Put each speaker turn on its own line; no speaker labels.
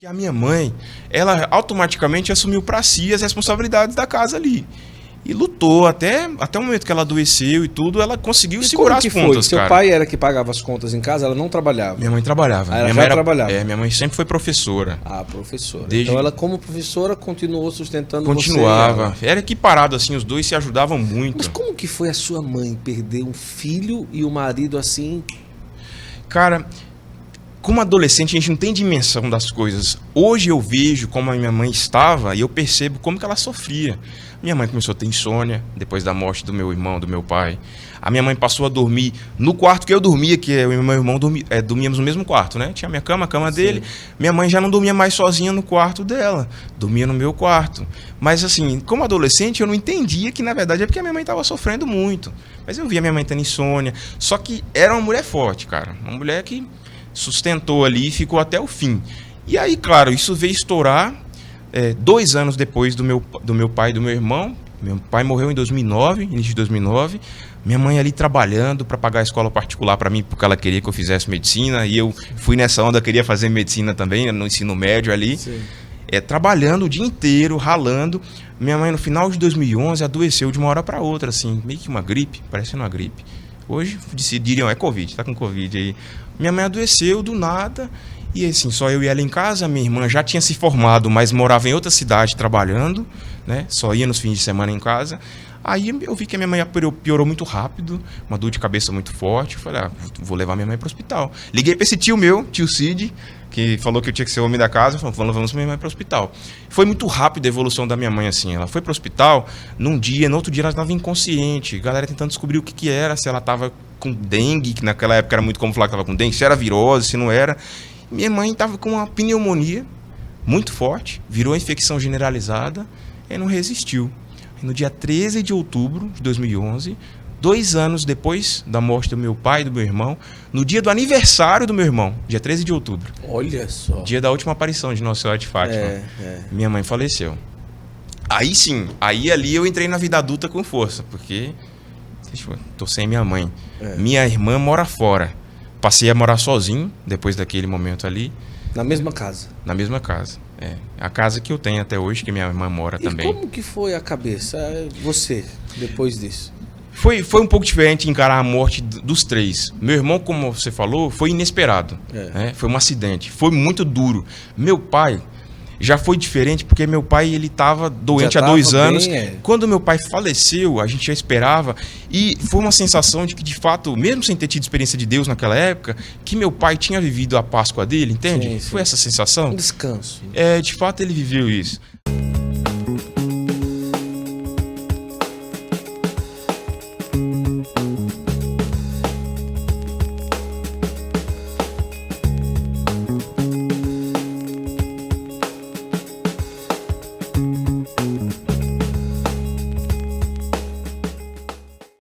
Que a minha mãe, ela automaticamente assumiu para si as responsabilidades da casa ali. E lutou até o momento que ela adoeceu e tudo, ela conseguiu segurar as pontas,
Seu
cara.
pai era que pagava as contas em casa, ela não trabalhava?
Minha mãe trabalhava.
Ela
minha
já
mãe
trabalhava?
Minha mãe sempre foi professora.
Ah, professora.
Desde-
Então ela, como professora, continuou sustentando você e
Continuava.
ela.
Era equiparado, assim, os dois se ajudavam muito.
Mas como que foi a sua mãe perder um filho e o marido assim?
Cara, como adolescente, a gente não tem dimensão das coisas. Hoje eu vejo como a minha mãe estava e eu percebo como que ela sofria. Minha mãe começou a ter insônia depois da morte do meu irmão, do meu pai. A minha mãe passou a dormir no quarto que eu dormia, que eu e meu irmão dormíamos no mesmo quarto, né? Tinha minha cama, a cama dele. Minha mãe já não dormia mais sozinha no quarto dela, dormia no meu quarto. Mas assim, como adolescente, eu não entendia que na verdade é porque a minha mãe estava sofrendo muito. Mas eu via minha mãe tendo insônia. Só que era uma mulher forte, cara. Uma mulher que sustentou ali e ficou até o fim. E aí, claro, isso veio estourar 2 anos depois do meu pai e do meu irmão. Meu pai morreu em 2009, início de 2009. Minha mãe ali trabalhando para pagar a escola particular para mim, porque ela queria que eu fizesse medicina. E eu fui nessa onda, queria fazer medicina também, no ensino médio ali. Trabalhando o dia inteiro, ralando. Minha mãe, no final de 2011, adoeceu de uma hora para outra, assim, meio que uma gripe, parecendo uma gripe. Hoje diriam, é Covid, tá com Covid aí. Minha mãe adoeceu do nada. E assim, só eu e ela em casa, minha irmã já tinha se formado, mas morava em outra cidade trabalhando, né? Só ia nos fins de semana em casa. Aí eu vi que a minha mãe piorou muito rápido, uma dor de cabeça muito forte. Eu falei, vou levar minha mãe para o hospital. Liguei para esse tio meu, tio Cid, que falou que eu tinha que ser o homem da casa. Falou, vamos minha mãe para o hospital. Foi muito rápido a evolução da minha mãe, assim. Ela foi para o hospital no outro dia ela estava inconsciente. A galera tentando descobrir o que era, se ela estava com dengue, que naquela época era muito comum falar que estava com dengue, se era virose, se não era. Minha mãe estava com uma pneumonia muito forte, virou infecção generalizada e não resistiu. E no dia 13 de outubro de 2011, 2 anos depois da morte do meu pai e do meu irmão, no dia do aniversário do meu irmão, dia 13 de outubro.
Olha só.
Dia da última aparição de Nossa Senhora de Fátima. Minha mãe faleceu. Aí sim, ali eu entrei na vida adulta com força, porque tô sem minha mãe. Minha irmã mora fora. Passei a morar sozinho, depois daquele momento ali.
Na mesma casa?
Na mesma casa, A casa que eu tenho até hoje, que minha irmã mora também.
E como que foi a cabeça, você, depois disso?
Foi um pouco diferente encarar a morte dos 3. Meu irmão, como você falou, foi inesperado. Foi um acidente, foi muito duro. Meu pai já foi diferente, porque meu pai ele estava doente há 2 anos. Quando meu pai faleceu, a gente já esperava. E foi uma sensação de que, de fato, mesmo sem ter tido experiência de Deus naquela época, que meu pai tinha vivido a Páscoa dele, entende?
Sim.
Foi essa sensação.
Um descanso.
De fato, ele viveu isso.